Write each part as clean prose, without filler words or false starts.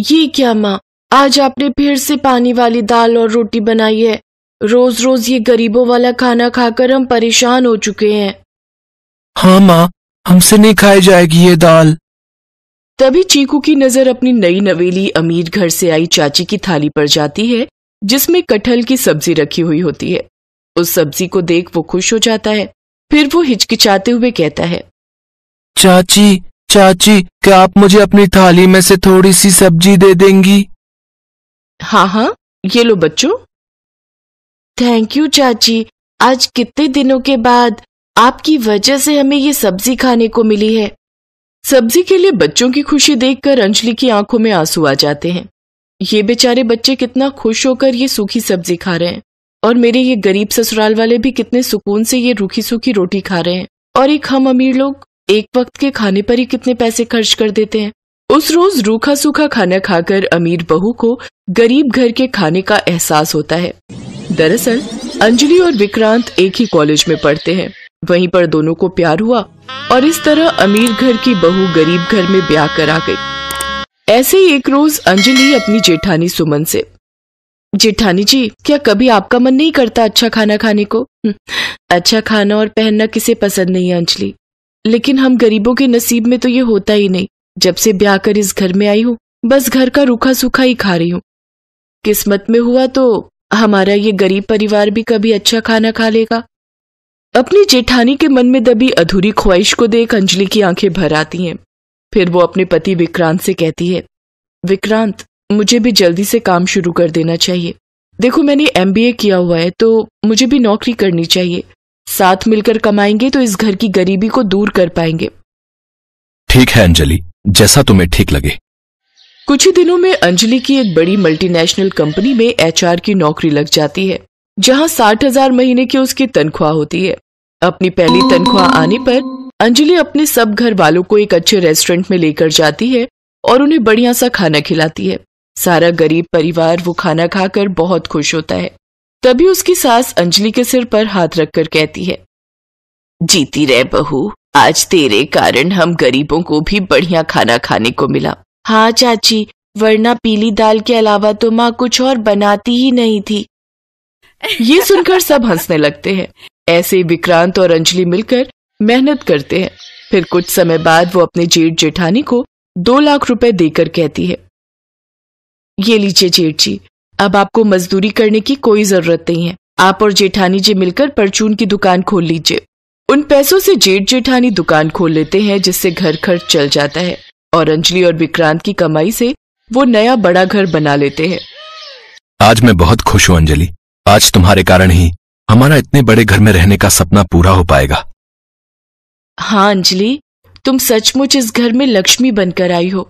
ये क्या माँ, आज आपने फिर से पानी वाली दाल और रोटी बनाई है। रोज रोज ये गरीबों वाला खाना खाकर हम परेशान हो चुके हैं। हाँ माँ, हमसे नहीं खाई जाएगी ये दाल। तभी चीकू की नजर अपनी नई नवेली अमीर घर से आई चाची की थाली पर जाती है, जिसमें कटहल की सब्जी रखी हुई होती है। उस सब्जी को देख वो खुश हो जाता है। फिर वो हिचकिचाते हुए कहता है, चाची चाची, क्या आप मुझे अपनी थाली में से थोड़ी सी सब्जी दे देंगी? हाँ हाँ, ये लो बच्चों। थैंक यू चाची, आज कितने दिनों के बाद आपकी वजह से हमें ये सब्जी खाने को मिली है। सब्जी के लिए बच्चों की खुशी देखकर अंजलि की आंखों में आंसू आ जाते हैं। ये बेचारे बच्चे कितना खुश होकर ये सूखी सब्जी खा रहे हैं, और मेरे ये गरीब ससुराल वाले भी कितने सुकून से ये रूखी सूखी रोटी खा रहे हैं। और एक हम अमीर लोग एक वक्त के खाने पर ही कितने पैसे खर्च कर देते हैं। उस रोज रूखा सूखा खाना खाकर अमीर बहू को गरीब घर के खाने का एहसास होता है। दरअसल अंजलि और विक्रांत एक ही कॉलेज में पढ़ते हैं। वहीं पर दोनों को प्यार हुआ और इस तरह अमीर घर की बहू गरीब घर में ब्याह करा गई। ऐसे ही एक रोज अंजलि अपनी जेठानी सुमन से, जेठानी जी, क्या कभी आपका मन नहीं करता अच्छा खाना खाने को? अच्छा खाना और पहनना किसे पसंद नहीं है अंजलि, लेकिन हम गरीबों के नसीब में तो ये होता ही नहीं। जब से ब्याह कर इस घर में आई हूँ, बस घर का रूखा सूखा ही खा रही हूँ। किस्मत में हुआ तो हमारा ये गरीब परिवार भी कभी अच्छा खाना खा लेगा। अपनी जेठानी के मन में दबी अधूरी ख्वाहिश को देख अंजलि की आंखें भर आती हैं। फिर वो अपने पति विक्रांत से कहती है, विक्रांत, मुझे भी जल्दी से काम शुरू कर देना चाहिए। देखो, मैंने MBA किया हुआ है तो मुझे भी नौकरी करनी चाहिए। साथ मिलकर कमाएंगे तो इस घर की गरीबी को दूर कर पाएंगे। ठीक है अंजलि, जैसा तुम्हें ठीक लगे। कुछ ही दिनों में अंजलि की एक बड़ी मल्टीनेशनल कंपनी में HR की नौकरी लग जाती है, जहां 60,000 महीने की उसकी तनख्वाह होती है। अपनी पहली तनख्वाह आने पर अंजलि अपने सब घर वालों को एक अच्छे रेस्टोरेंट में लेकर जाती है और उन्हें बढ़िया सा खाना खिलाती है। सारा गरीब परिवार वो खाना खाकर बहुत खुश होता है। तभी उसकी सास अंजलि के सिर पर हाथ रखकर कहती है, जीती रहे बहू, आज तेरे कारण हम गरीबों को भी बढ़िया खाना खाने को मिला। हाँ चाची, वरना पीली दाल के अलावा तो माँ कुछ और बनाती ही नहीं थी। ये सुनकर सब हंसने लगते हैं। ऐसे विक्रांत और अंजलि मिलकर मेहनत करते हैं। फिर कुछ समय बाद वो अपने जेठ जेठानी को 2 लाख रुपए देकर कहती है, ये लीजिए जेठ जी, अब आपको मजदूरी करने की कोई जरूरत नहीं है। आप और जेठानी जी मिलकर परचून की दुकान खोल लीजिए। उन पैसों से जेठ जेठानी दुकान खोल लेते हैं, जिससे घर खर्च चल जाता है और अंजलि और विक्रांत की कमाई से वो नया बड़ा घर बना लेते हैं। आज मैं बहुत खुश हूँ अंजलि, आज तुम्हारे कारण ही हमारा इतने बड़े घर में रहने का सपना पूरा हो पाएगा। हाँ अंजलि, तुम सचमुच इस घर में लक्ष्मी बनकर आई हो।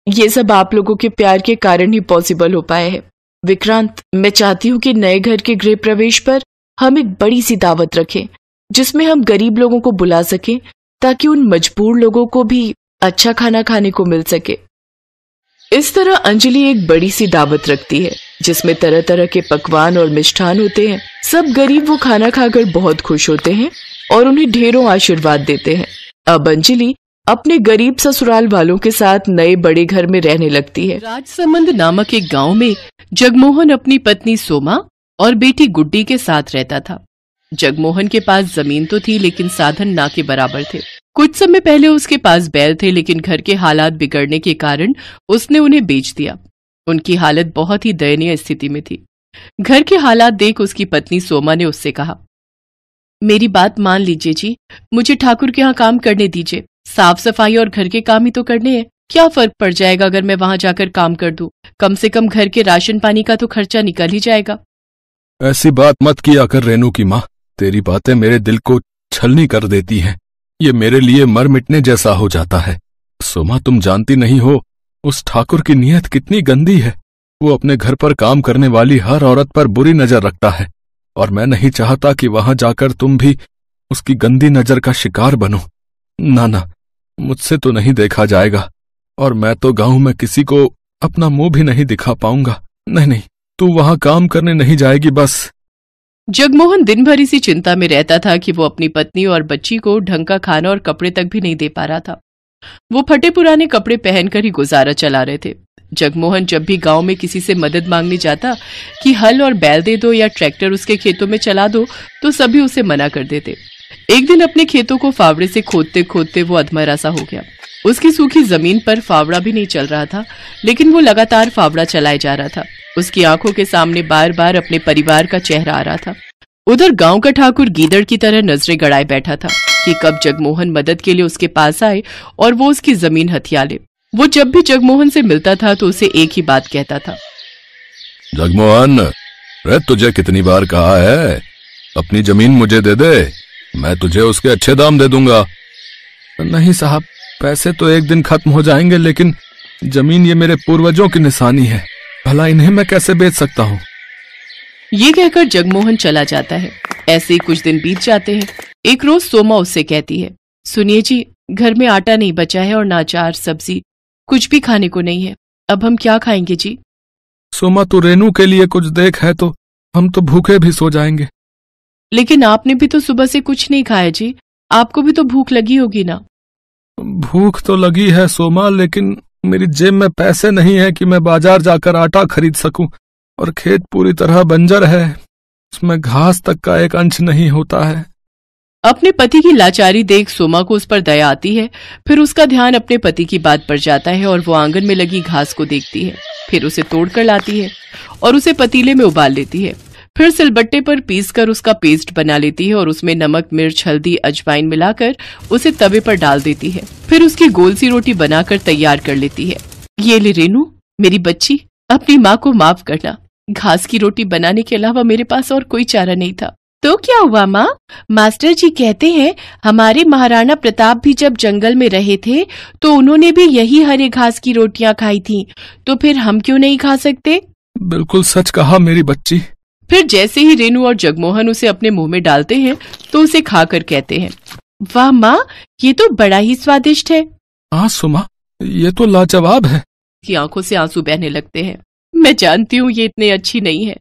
ये सब आप लोगों के प्यार के कारण ही पॉसिबल हो पाया है। विक्रांत, मैं चाहती हूँ कि नए घर के गृह प्रवेश पर हम एक बड़ी सी दावत रखें, जिसमें हम गरीब लोगों को बुला सकें, ताकि उन मजबूर लोगों को भी अच्छा खाना खाने को मिल सके। इस तरह अंजलि एक बड़ी सी दावत रखती है, जिसमें तरह तरह के पकवान और मिष्ठान होते हैं। सब गरीब वो खाना खाकर बहुत खुश होते हैं और उन्हें ढेरों आशीर्वाद देते हैं। अब अंजलि अपने गरीब ससुराल वालों के साथ नए बड़े घर में रहने लगती है। राजसमंद नामक एक गांव में जगमोहन अपनी पत्नी सोमा और बेटी गुड्डी के साथ रहता था। जगमोहन के पास जमीन तो थी, लेकिन साधन ना के बराबर थे। कुछ समय पहले उसके पास बैल थे, लेकिन घर के हालात बिगड़ने के कारण उसने उन्हें बेच दिया। उनकी हालत बहुत ही दयनीय स्थिति में थी। घर के हालात देख उसकी पत्नी सोमा ने उससे कहा, मेरी बात मान लीजिए जी, मुझे ठाकुर के यहाँ काम करने दीजिए। साफ सफाई और घर के काम ही तो करने हैं। क्या फर्क पड़ जाएगा अगर मैं वहां जाकर काम कर दूं? कम से कम घर के राशन पानी का तो खर्चा निकल ही जाएगा। ऐसी बात मत किया कर रेनू की माँ, तेरी बातें मेरे दिल को छलनी कर देती हैं। ये मेरे लिए मर मिटने जैसा हो जाता है। सोमा, तुम जानती नहीं हो उस ठाकुर की नीयत कितनी गंदी है। वो अपने घर पर काम करने वाली हर औरत पर बुरी नजर रखता है, और मैं नहीं चाहता कि वहां जाकर तुम भी उसकी गंदी नजर का शिकार बनो। ना ना, मुझसे तो नहीं देखा जाएगा, और मैं तो गांव में किसी को अपना मुंह भी नहीं दिखा पाऊंगा। नहीं नहीं, तू वहां काम करने नहीं जाएगी बस। जगमोहन दिन भर इसी चिंता में रहता था कि वो अपनी पत्नी और बच्ची को ढंग का खाना और कपड़े तक भी नहीं दे पा रहा था। वो फटे पुराने कपड़े पहनकर ही गुजारा चला रहे थे। जगमोहन जब भी गांव में किसी से मदद मांगने जाता कि हल और बैल दे दो या ट्रैक्टर उसके खेतों में चला दो, तो सभी उसे मना कर देते। एक दिन अपने खेतों को फावड़े से खोदते खोदते वो अधमरा सा हो गया। उसकी सूखी जमीन पर फावड़ा भी नहीं चल रहा था, लेकिन वो लगातार फावड़ा चलाए जा रहा था। उसकी आंखों के सामने बार बार अपने परिवार का चेहरा आ रहा था। उधर गांव का ठाकुर गीदड़ की तरह नजरें गड़ाए बैठा था कि कब जगमोहन मदद के लिए उसके पास आए और वो उसकी जमीन हथिया ले। वो जब भी जगमोहन से मिलता था तो उसे एक ही बात कहता था, जगमोहन, रे तुझे कितनी बार कहा है अपनी जमीन मुझे दे दे, मैं तुझे उसके अच्छे दाम दे दूंगा। नहीं साहब, पैसे तो एक दिन खत्म हो जाएंगे, लेकिन जमीन ये मेरे पूर्वजों की निशानी है, भला इन्हें मैं कैसे बेच सकता हूँ। ये कहकर जगमोहन चला जाता है। ऐसे ही कुछ दिन बीत जाते हैं। एक रोज सोमा उससे कहती है, सुनिए जी, घर में आटा नहीं बचा है और ना अचार सब्जी, कुछ भी खाने को नहीं है। अब हम क्या खाएंगे जी? सोमा, तू रेनू के लिए कुछ देख, है तो हम तो भूखे भी सो जाएंगे। लेकिन आपने भी तो सुबह से कुछ नहीं खाया जी, आपको भी तो भूख लगी होगी ना। भूख तो लगी है सोमा, लेकिन मेरी जेब में पैसे नहीं है कि मैं बाजार जाकर आटा खरीद सकूं, और खेत पूरी तरह बंजर है, उसमें घास तक का एक अंश नहीं होता है। अपने पति की लाचारी देख सोमा को उस पर दया आती है। फिर उसका ध्यान अपने पति की बात पर जाता है और वो आंगन में लगी घास को देखती है। फिर उसे तोड़कर लाती है और उसे पतीले में उबाल लेती है। फिर सिलबट्टे पर पीसकर उसका पेस्ट बना लेती है और उसमें नमक, मिर्च, हल्दी, अजवाइन मिलाकर उसे तवे पर डाल देती है। फिर उसकी गोल सी रोटी बनाकर तैयार कर लेती है। ये ले रेनू, मेरी बच्ची, अपनी माँ को माफ करना। घास की रोटी बनाने के अलावा मेरे पास और कोई चारा नहीं था। तो क्या हुआ माँ? मास्टर जी कहते हैं हमारे महाराणा प्रताप भी जब जंगल में रहे थे तो उन्होंने भी यही हरे घास की रोटियां खाई थी, तो फिर हम क्यों नहीं खा सकते? बिल्कुल सच कहा मेरी बच्ची। फिर जैसे ही रेनू और जगमोहन उसे अपने मुंह में डालते हैं तो उसे खाकर कहते हैं, वाह माँ, ये तो बड़ा ही स्वादिष्ट है। हाँ सुमा, ये तो लाजवाब है। की आंखों से आंसू बहने लगते हैं। मैं जानती हूँ ये इतनी अच्छी नहीं है,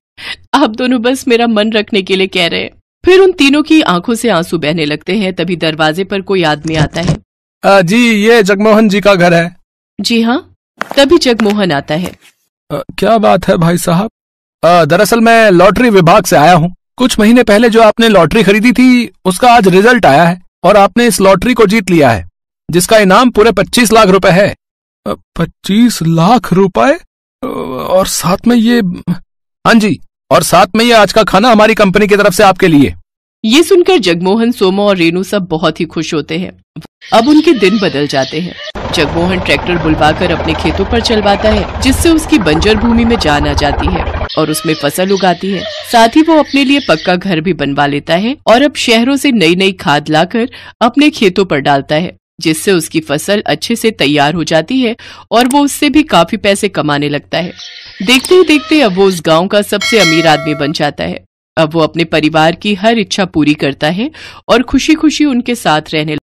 आप दोनों बस मेरा मन रखने के लिए कह रहे हैं। फिर उन तीनों की आंखों से आंसू बहने लगते हैं। तभी दरवाजे पर कोई आदमी आता है। जी, ये जगमोहन जी का घर है। जी हाँ। तभी जगमोहन आता है। क्या बात है भाई साहब? दरअसल मैं लॉटरी विभाग से आया हूँ। कुछ महीने पहले जो आपने लॉटरी खरीदी थी उसका आज रिजल्ट आया है और आपने इस लॉटरी को जीत लिया है, जिसका इनाम पूरे 25 लाख रुपए है। 25 लाख रुपए? और साथ में ये, हाँ जी, और साथ में ये आज का खाना हमारी कंपनी की तरफ से आपके लिए। ये सुनकर जगमोहन, सोमा और रेनू सब बहुत ही खुश होते हैं। अब उनके दिन बदल जाते हैं। जगमोहन ट्रैक्टर बुलवाकर अपने खेतों पर चलवाता है, जिससे उसकी बंजर भूमि में जान आ जाती है और उसमें फसल उगाती है। साथ ही वो अपने लिए पक्का घर भी बनवा लेता है और अब शहरों से नई नई खाद लाकर अपने खेतों पर डालता है, जिससे उसकी फसल अच्छे से तैयार हो जाती है और वो उससे भी काफी पैसे कमाने लगता है। देखते ही देखते अब वो उस गांव का सबसे अमीर आदमी बन जाता है। अब वो अपने परिवार की हर इच्छा पूरी करता है और खुशी खुशी उनके साथ रहने